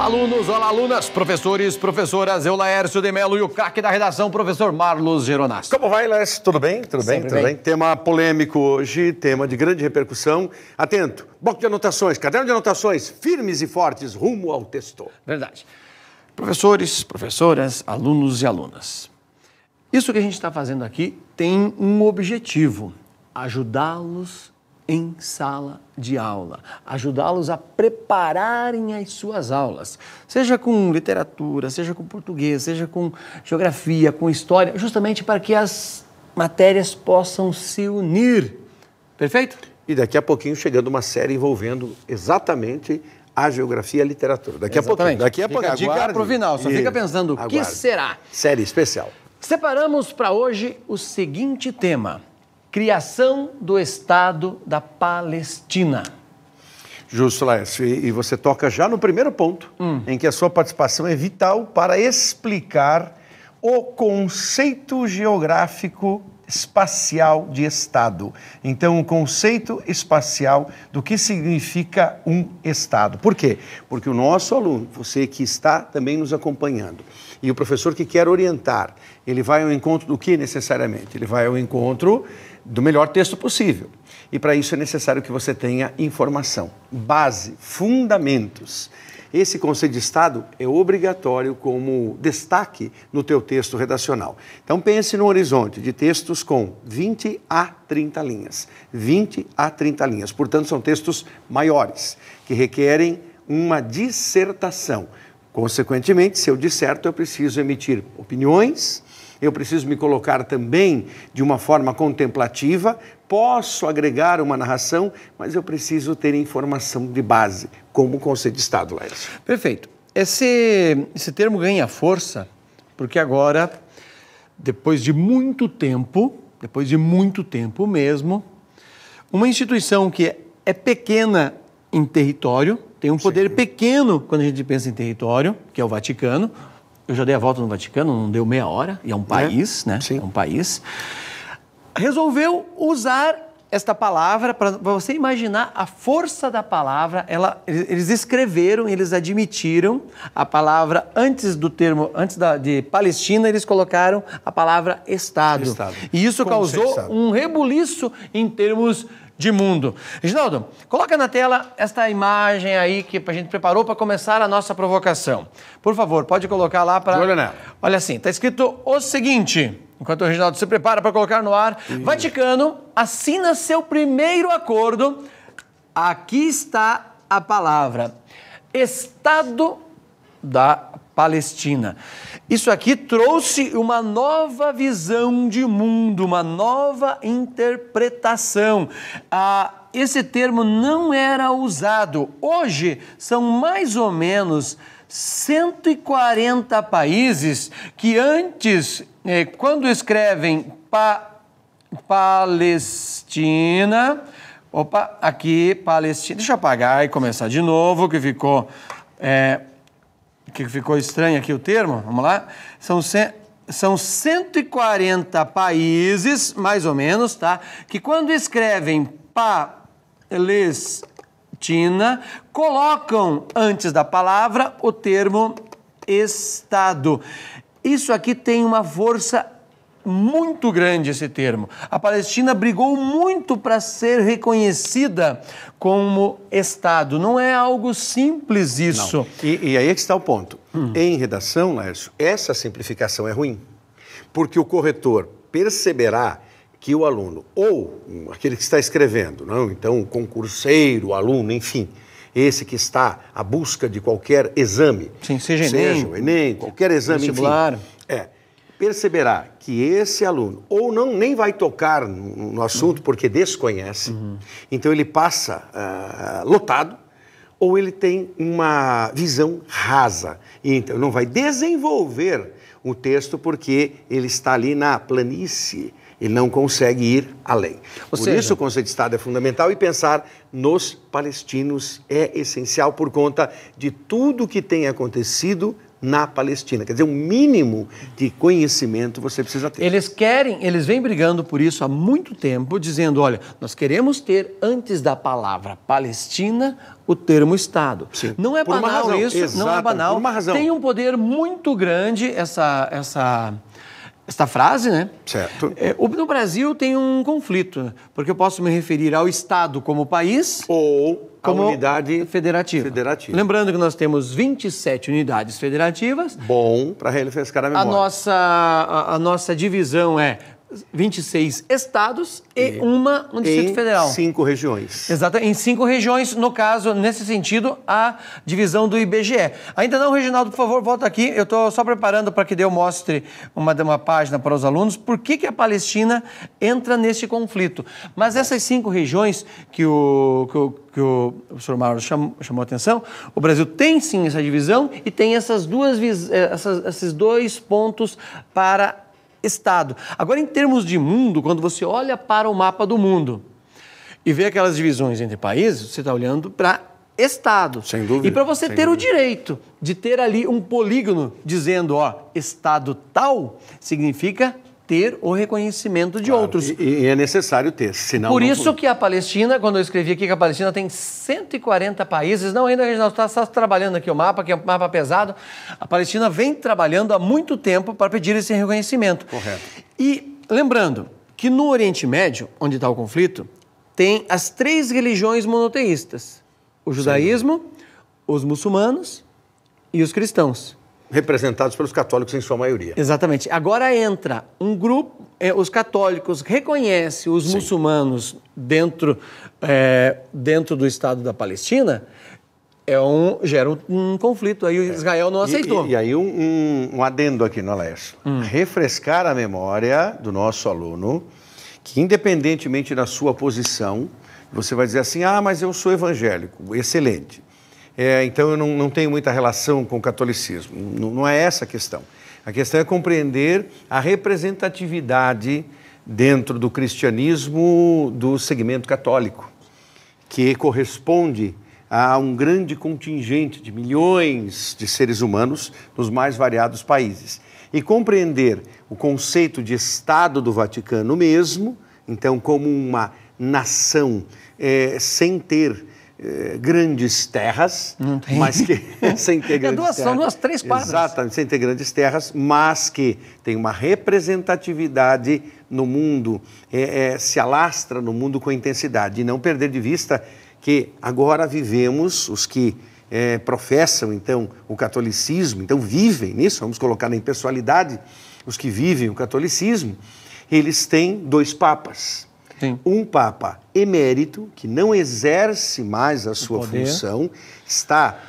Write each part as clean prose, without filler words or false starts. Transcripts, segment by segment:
Olá, alunos, olá, alunas, professores, professoras, eu, Laércio de Mello, e o craque da redação, professor Marlos Geronasso. Como vai, Laércio? Tudo bem? Tudo bem? Tudo bem? Tema polêmico hoje, tema de grande repercussão. Atento, bloco de anotações, caderno de anotações, firmes e fortes, rumo ao texto. Verdade. Professores, professoras, alunos e alunas. Isso que a gente está fazendo aqui tem um objetivo: ajudá-los em sala de aula, ajudá-los a prepararem as suas aulas, seja com literatura, seja com português, seja com geografia, com história, justamente para que as matérias possam se unir. Perfeito? E daqui a pouquinho chegando uma série envolvendo exatamente a geografia e a literatura. Daqui a pouquinho. Daqui a pouquinho. Dica para o final, só fica pensando o que será. Série especial. Separamos para hoje o seguinte tema: criação do Estado da Palestina. Justo, Laércio. E você toca já no primeiro ponto, em que a sua participação é vital para explicar o conceito geográfico espacial de Estado. Então, o conceito espacial do que significa um Estado. Por quê? Porque o nosso aluno, você que está também nos acompanhando, e o professor que quer orientar, ele vai ao encontro do que necessariamente? Ele vai ao encontro do melhor texto possível. E para isso é necessário que você tenha informação, base, fundamentos. Esse conceito de Estado é obrigatório como destaque no teu texto redacional. Então pense no horizonte de textos com 20 a 30 linhas. 20 a 30 linhas. Portanto, são textos maiores, que requerem uma dissertação. Consequentemente, se eu disserto, eu preciso emitir opiniões, eu preciso me colocar também de uma forma contemplativa, posso agregar uma narração, mas eu preciso ter informação de base, como o conceito de Estado, Laércio. Perfeito. Esse termo ganha força porque agora, depois de muito tempo mesmo, uma instituição que é pequena em território, tem um poder pequeno quando a gente pensa em território, que é o Vaticano. Eu já dei a volta no Vaticano, não deu meia hora, e é um país, né? Sim. É um país. Resolveu usar esta palavra para você imaginar a força da palavra. Eles escreveram, eles admitiram a palavra antes do termo, de Palestina, eles colocaram a palavra Estado. E isso causou um rebuliço em termos de mundo. Reginaldo, coloca na tela esta imagem aí que a gente preparou para começar a nossa provocação. Por favor, pode colocar lá para... Olha nela. Olha assim, está escrito o seguinte, enquanto o Reginaldo se prepara para colocar no ar. Vaticano assina seu primeiro acordo. Aqui está a palavra: Estado da Palestina. Isso aqui trouxe uma nova visão de mundo, uma nova interpretação. Esse termo não era usado. Hoje são mais ou menos 140 países que antes, quando escrevem Palestina, Palestina, deixa eu apagar e começar de novo, que ficou estranho aqui o termo, vamos lá, são 140 países, mais ou menos, tá? Que quando escrevem Palestina, colocam antes da palavra o termo Estado. Isso aqui tem uma força muito grande, esse termo. A Palestina brigou muito para ser reconhecida como Estado. Não é algo simples isso. Não. E aí é que está o ponto. Em redação, Laércio, essa simplificação é ruim, porque o corretor perceberá que o aluno, ou aquele que está escrevendo, não? Então o concurseiro, o aluno, enfim, esse que está à busca de qualquer exame, sim, seja o Enem, qualquer exame, vestibular, enfim, perceberá que esse aluno ou nem vai tocar no assunto porque desconhece, então ele passa lotado, ou ele tem uma visão rasa, e então não vai desenvolver o texto porque ele está ali na planície, ele não consegue ir além. Por isso o conceito de Estado é fundamental, e pensar nos palestinos é essencial por conta de tudo que tem acontecido na Palestina. Quer dizer, um mínimo de conhecimento você precisa ter. Eles vêm brigando por isso há muito tempo, dizendo, olha, nós queremos ter, antes da palavra Palestina, o termo Estado. Sim. Não é banal isso, não é banal. Por uma razão. Tem um poder muito grande essa frase, né? Certo. No Brasil tem um conflito, porque eu posso me referir ao Estado como país Ou como unidade federativa. Lembrando que nós temos 27 unidades federativas. Bom, para refrescar a memória. A nossa divisão é 26 estados e um Distrito Federal. 5 regiões. Exato, em 5 regiões, no caso, nesse sentido, a divisão do IBGE. Ainda não, Reginaldo, por favor, volta aqui. Eu estou só preparando para que eu mostre uma página para os alunos por que a Palestina entra nesse conflito. Mas essas 5 regiões que o professor Mauro chamou a atenção, o Brasil tem sim essa divisão e tem esses 2 pontos para Estado. Agora, em termos de mundo, quando você olha para o mapa do mundo e vê aquelas divisões entre países, você está olhando para Estado. Sem dúvida. E para você ter o direito de ter ali um polígono dizendo, Estado tal, significa ter o reconhecimento de outros. E é necessário ter, senão... Por isso que a Palestina, quando eu escrevi aqui que a Palestina tem 140 países, não ainda, a gente está trabalhando aqui o mapa, que é um mapa pesado, a Palestina vem trabalhando há muito tempo para pedir esse reconhecimento. Correto. E lembrando que no Oriente Médio, onde está o conflito, tem as 3 religiões monoteístas, o judaísmo, os muçulmanos e os cristãos. Representados pelos católicos em sua maioria. Exatamente. Agora entra um grupo, os católicos reconhecem os muçulmanos dentro do Estado da Palestina, gera um conflito. Aí Israel não aceitou. E aí um adendo aqui no Alessio. Refrescar a memória do nosso aluno, que independentemente da sua posição, você vai dizer assim, mas eu sou evangélico, excelente. Então eu não tenho muita relação com o catolicismo. Não é essa a questão. A questão é compreender a representatividade dentro do cristianismo do segmento católico, que corresponde a um grande contingente de milhões de seres humanos nos mais variados países. E compreender o conceito de Estado do Vaticano mesmo, então como uma nação sem ter grandes terras, mas que sem ter grandes terras. São 2, 3 quadras. Exatamente, sem ter grandes terras, mas que tem uma representatividade no mundo, se alastra no mundo com intensidade. E não perder de vista que agora vivemos, os que professam, então, o catolicismo, então vivem nisso, vamos colocar na impessoalidade, os que vivem o catolicismo, eles têm 2 papas. Sim. Um papa emérito, que não exerce mais a sua função, está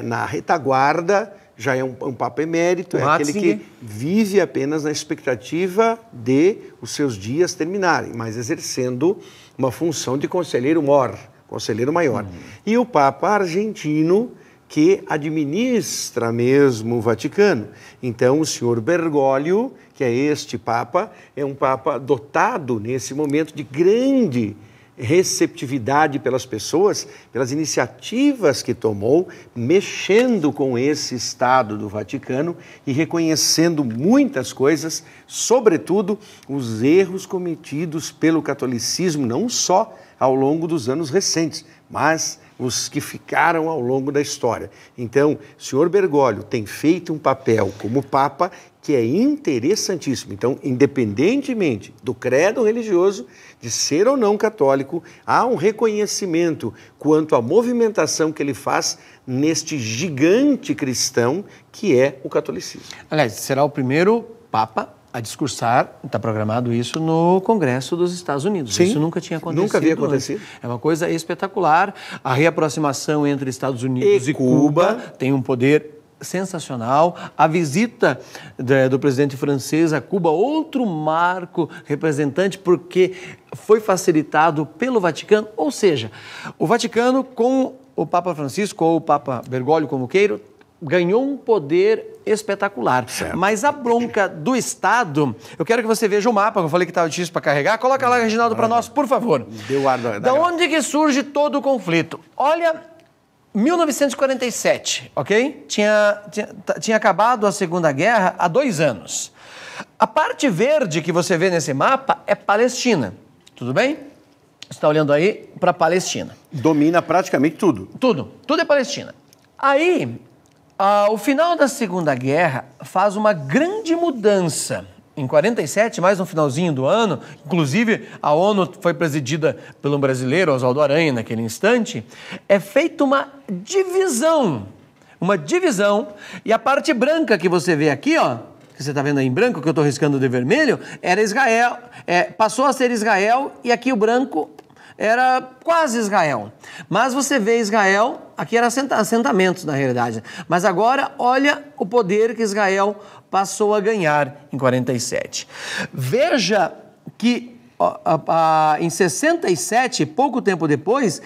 na retaguarda, já é um papa emérito, é aquele que vive apenas na expectativa de os seus dias terminarem, mas exercendo uma função de conselheiro maior. E o papa argentino, que administra mesmo o Vaticano. Então, o senhor Bergoglio, que é este Papa, é um Papa dotado, nesse momento, de grande receptividade pelas pessoas, pelas iniciativas que tomou, mexendo com esse Estado do Vaticano e reconhecendo muitas coisas, sobretudo os erros cometidos pelo catolicismo, não só ao longo dos anos recentes, mas os que ficaram ao longo da história. Então, o senhor Bergoglio tem feito um papel como Papa que é interessantíssimo. Então, independentemente do credo religioso, de ser ou não católico, há um reconhecimento quanto à movimentação que ele faz neste gigante cristão que é o catolicismo. Aliás, será o primeiro Papa a discursar, está programado isso no Congresso dos Estados Unidos. Sim, isso nunca tinha acontecido. Nunca havia acontecido. É uma coisa espetacular. A reaproximação entre Estados Unidos e Cuba tem um poder sensacional. A visita do presidente francês a Cuba, outro marco representante, porque foi facilitado pelo Vaticano. Ou seja, o Vaticano, com o Papa Francisco ou o Papa Bergoglio, como queiro, ganhou um poder espetacular. Certo. Mas a bronca do Estado, eu quero que você veja o mapa, que eu falei que estava difícil para carregar. Coloca lá, Reginaldo, para nós, por favor. Deu ar da onde que surge todo o conflito? Olha 1947, ok? Tinha acabado a Segunda Guerra há 2 anos. A parte verde que você vê nesse mapa é Palestina, tudo bem? Você está olhando aí para a Palestina. Domina praticamente tudo. Tudo é Palestina. Aí, o final da Segunda Guerra faz uma grande mudança. Em 47, mais no finalzinho do ano, inclusive a ONU foi presidida pelo brasileiro, Oswaldo Aranha, naquele instante, é feita uma divisão, e a parte branca que você vê aqui, ó, que você está vendo aí em branco, que eu estou riscando de vermelho, era Israel, passou a ser Israel, e aqui o branco era quase Israel. Mas você vê Israel, aqui eram assentamentos na realidade, mas agora olha o poder que Israel passou a ganhar em 47. Veja que em 67, pouco tempo depois,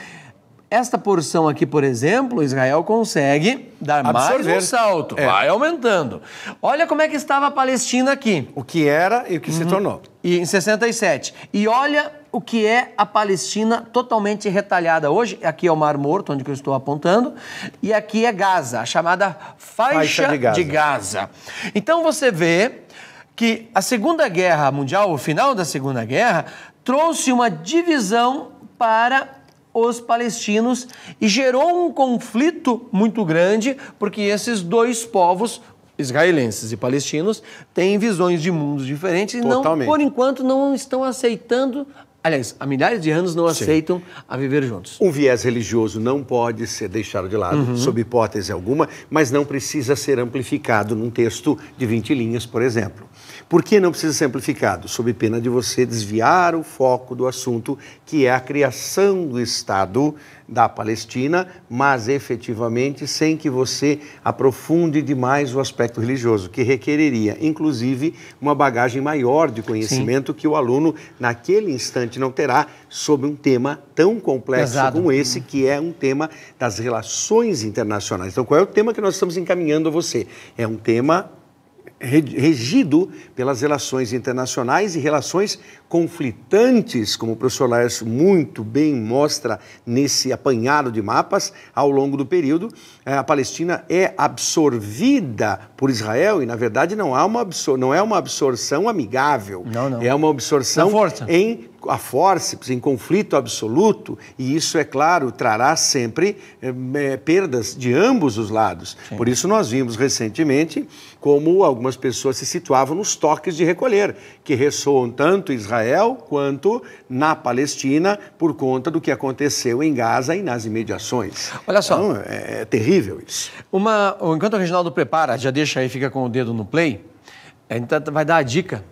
esta porção aqui, por exemplo, Israel consegue dar mais um salto, vai aumentando. Olha como é que estava a Palestina aqui. O que era e o que se tornou. E em 67. E olha o que é a Palestina totalmente retalhada hoje. Aqui é o Mar Morto, onde eu estou apontando, e aqui é Gaza, a chamada faixa de Gaza. Então você vê que a Segunda Guerra Mundial, o final da Segunda Guerra, trouxe uma divisão para os palestinos e gerou um conflito muito grande, porque esses dois povos, israelenses e palestinos, têm visões de mundos diferentes e não, por enquanto não estão aceitando, aliás, há milhares de anos não aceitam a viver juntos. Um viés religioso não pode ser deixado de lado, sob hipótese alguma, mas não precisa ser amplificado num texto de 20 linhas, por exemplo. Por que não precisa ser amplificado? Sob pena de você desviar o foco do assunto, que é a criação do Estado da Palestina, mas efetivamente sem que você aprofunde demais o aspecto religioso, que requereria, inclusive, uma bagagem maior de conhecimento que o aluno, naquele instante, não terá sobre um tema tão complexo como esse, que é um tema das relações internacionais. Então, qual é o tema que nós estamos encaminhando a você? É um tema regido pelas relações internacionais e relações conflitantes, como o professor Laércio muito bem mostra nesse apanhado de mapas ao longo do período. A Palestina é absorvida por Israel e, na verdade, não é uma absorção amigável. Não. É uma absorção a fórceps, em conflito absoluto, e isso, é claro, trará sempre perdas de ambos os lados. Sim. Por isso nós vimos recentemente como algumas pessoas se situavam nos toques de recolher, que ressoam tanto em Israel quanto na Palestina por conta do que aconteceu em Gaza e nas imediações. Olha só. Então, é terrível isso. Enquanto o Reginaldo prepara, já deixa aí, fica com o dedo no play, a gente vai dar a dica.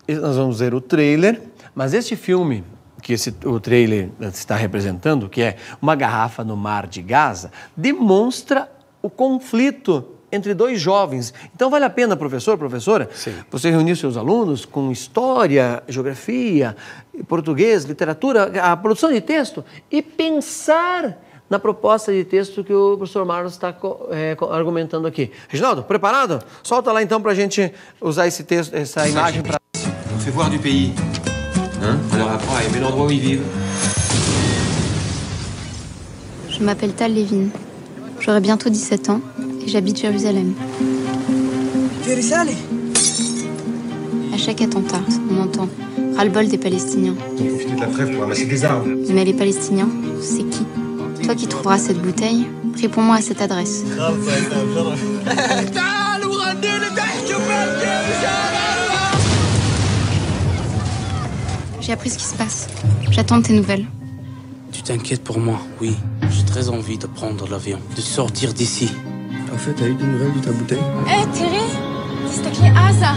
Nós vamos ver o trailer, mas este filme que o trailer está representando, que é Uma Garrafa no Mar de Gaza, demonstra o conflito entre dois jovens. Então vale a pena, professor, professora, você reunir seus alunos com história, geografia, português, literatura, a produção de texto e pensar na proposta de texto que o professor Marlos está argumentando aqui. Reginaldo, preparado? Solta lá então para a gente usar esse texto, essa imagem para... On fait voir du pays. Hein? On leur apprend à aimer l'endroit où ils vivent. Je m'appelle Tal Levin. J'aurai bientôt 17 ans et j'habite Jérusalem. Jérusalem? À chaque attentat, on entend ras-le-bol des Palestiniens. Ils ont profité de la trêve pour ramasser des armes. Mais les Palestiniens, c'est qui? Toi qui trouveras cette bouteille, réponds-moi à cette adresse. J'ai appris ce qui se passe. J'attends tes nouvelles. Tu t'inquiètes pour moi, oui. J'ai très envie de prendre l'avion, de sortir d'ici. En fait, t'as eu des nouvelles de ta bouteille? Hé, Thierry, تستكلي عزة.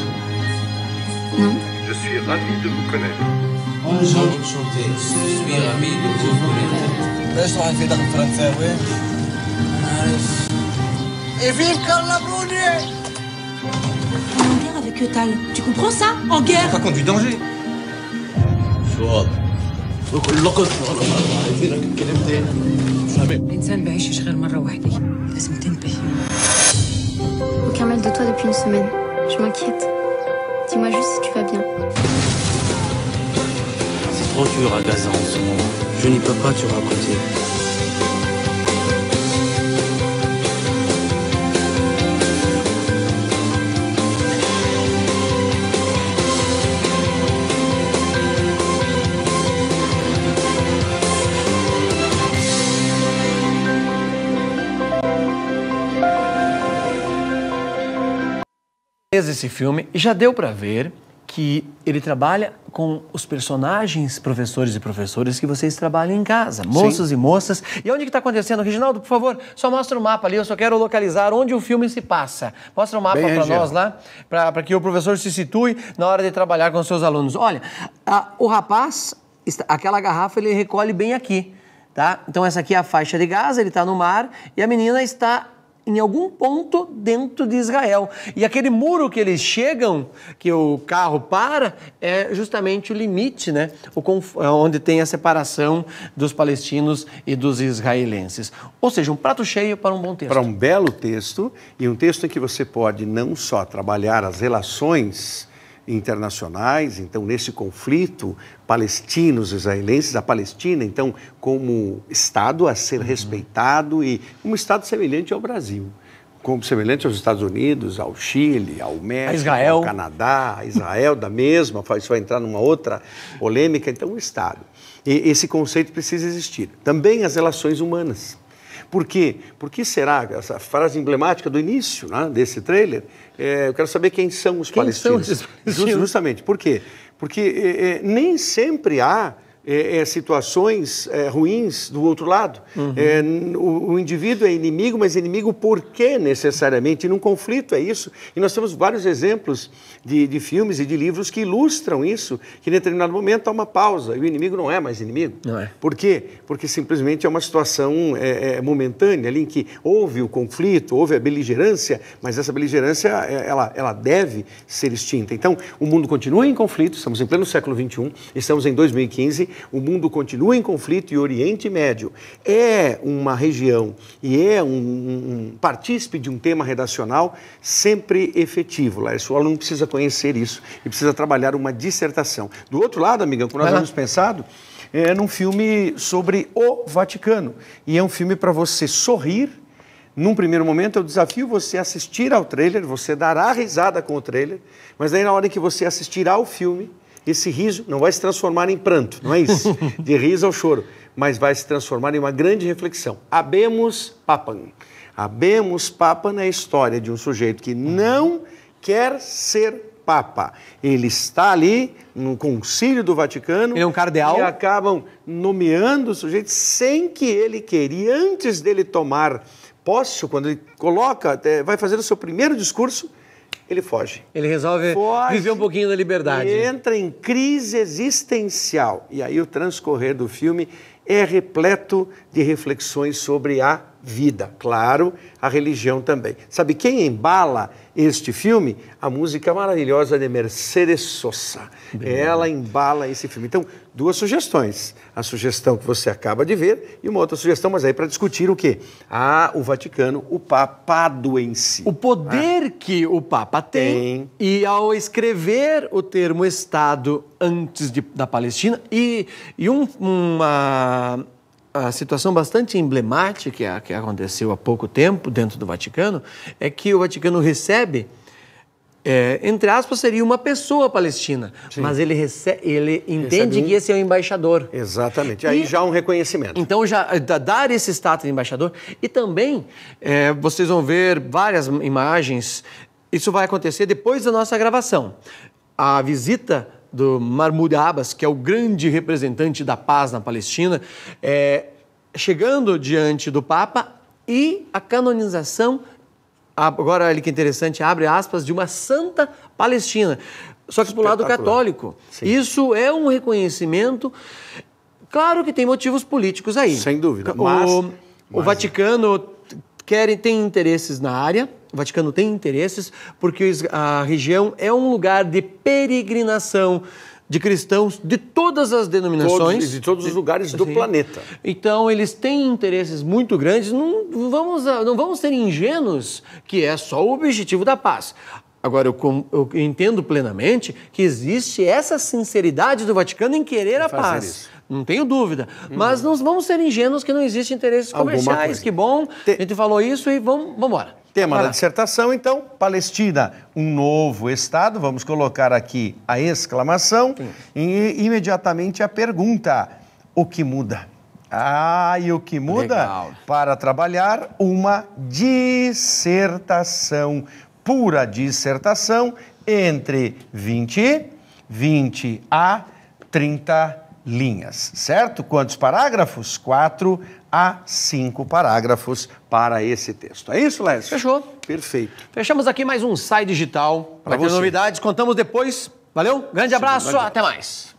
Non. Je suis ravi de vous connaître. Bonjour. Enchanté. Je suis ravi de vous connaître. ليش راح في دخل فرنساوي؟ Et vive Carla En guerre avec eux, Tal. Tu comprends ça? En guerre. Par contre, du danger. الإنسان بيعيش غير مرة واحدة. لازم تنتبه. Aucun mail de toi depuis une semaine. Je m'inquiète. Dis-moi juste si tu vas bien. C'est trop dur à Gaza en ce moment. Je n'y peux pas te raconter. fez esse filme e já deu para ver que ele trabalha com os personagens, professores e professoras que vocês trabalham em casa, moços e moças. E onde que está acontecendo? Reginaldo, por favor, só mostra o mapa ali, eu só quero localizar onde o filme se passa. Mostra o mapa para nós lá, para que o professor se situe na hora de trabalhar com os seus alunos. Olha, o rapaz, aquela garrafa ele recolhe bem aqui, tá? Então essa aqui é a faixa de Gaza, ele está no mar e a menina está em algum ponto dentro de Israel. E aquele muro que eles chegam, que o carro para, é justamente o limite, né? Onde tem a separação dos palestinos e dos israelenses. Ou seja, um prato cheio para um bom texto. Para um belo texto, e um texto em que você pode não só trabalhar as relações internacionais, então nesse conflito palestinos-israelenses, a Palestina, então, como Estado a ser respeitado e um Estado semelhante ao Brasil, como semelhante aos Estados Unidos, ao Chile, ao México, Israel. ao Canadá, a Israel da mesma, isso vai entrar numa outra polêmica, então o Estado. E esse conceito precisa existir. Também as relações humanas. Por quê? Por que será essa frase emblemática do início, né, desse trailer? Eu quero saber quem são os palestinos. São esses palestinos? Justamente. Por quê? Porque nem sempre há situações ruins do outro lado. O indivíduo é inimigo, mas inimigo por quê necessariamente? E num conflito é isso. E nós temos vários exemplos de filmes e de livros que ilustram isso, que em determinado momento há uma pausa e o inimigo não é mais inimigo. Não é. Por quê? Porque simplesmente é uma situação momentânea ali em que houve o conflito, houve a beligerância, mas essa beligerância ela deve ser extinta. Então, o mundo continua em conflito, estamos em pleno século XXI, estamos em 2015, o mundo continua em conflito e o Oriente Médio é uma região e é um partícipe de um tema redacional sempre efetivo. O aluno precisa conhecer isso e precisa trabalhar uma dissertação. Do outro lado, amigão, como nós havíamos pensado, é num filme sobre o Vaticano. E é um filme para você sorrir. Num primeiro momento, eu desafio você a assistir ao trailer, você dará risada com o trailer, mas daí na hora que você assistir ao filme, esse riso não vai se transformar em pranto, não é isso? De riso ao choro, mas vai se transformar em uma grande reflexão. Habemus Papam. Habemus Papam é a história de um sujeito que não quer ser Papa. Ele está ali no concílio do Vaticano. Ele é um cardeal. E acabam nomeando o sujeito sem que ele queira. E antes dele tomar posse, quando ele vai fazer o seu primeiro discurso, ele foge. Ele resolve viver um pouquinho da liberdade. E entra em crise existencial. E aí o transcorrer do filme é repleto de reflexões sobre a vida. Claro, a religião também. Sabe quem embala este filme? A música maravilhosa de Mercedes Sosa. Ela embala esse filme. Então, duas sugestões. A sugestão que você acaba de ver e uma outra sugestão, mas aí para discutir o quê? O Vaticano, o papado em si. O poder que o Papa tem. E ao escrever o termo Estado antes da Palestina e uma situação bastante emblemática que aconteceu há pouco tempo dentro do Vaticano é que o Vaticano recebe, entre aspas, seria uma pessoa palestina, mas ele entende que esse é o embaixador. Exatamente, aí já há um reconhecimento. Então, já dar esse status de embaixador. E também, vocês vão ver várias imagens, isso vai acontecer depois da nossa gravação. A visita do Mahmoud Abbas, que é o grande representante da paz na Palestina, chegando diante do Papa e a canonização, agora olha que interessante, abre aspas, de uma santa Palestina, só que para o lado católico. Sim. Isso é um reconhecimento, claro que tem motivos políticos aí. Sem dúvida. O Vaticano tem interesses na área, o Vaticano tem interesses porque a região é um lugar de peregrinação de cristãos de todas as denominações. De todos os lugares do planeta. Então, eles têm interesses muito grandes. Não vamos ser ingênuos que é só o objetivo da paz. Agora, eu entendo plenamente que existe essa sinceridade do Vaticano em querer a paz. Isso. Não tenho dúvida. Mas não vamos ser ingênuos que não existem interesses comerciais. Que bom, a gente falou isso e vamos embora. Tema da dissertação, então, Palestina, um novo Estado. Vamos colocar aqui a exclamação e imediatamente a pergunta: o que muda? E o que muda? Legal. Para trabalhar uma dissertação pura dissertação entre 20 a 30 linhas, certo? Quantos parágrafos? 4 a 5 parágrafos para esse texto. É isso, Lécio? Fechou. Perfeito. Fechamos aqui mais um Sai Digital. Vai ter você. novidades, contamos depois. Valeu, grande abraço, até mais.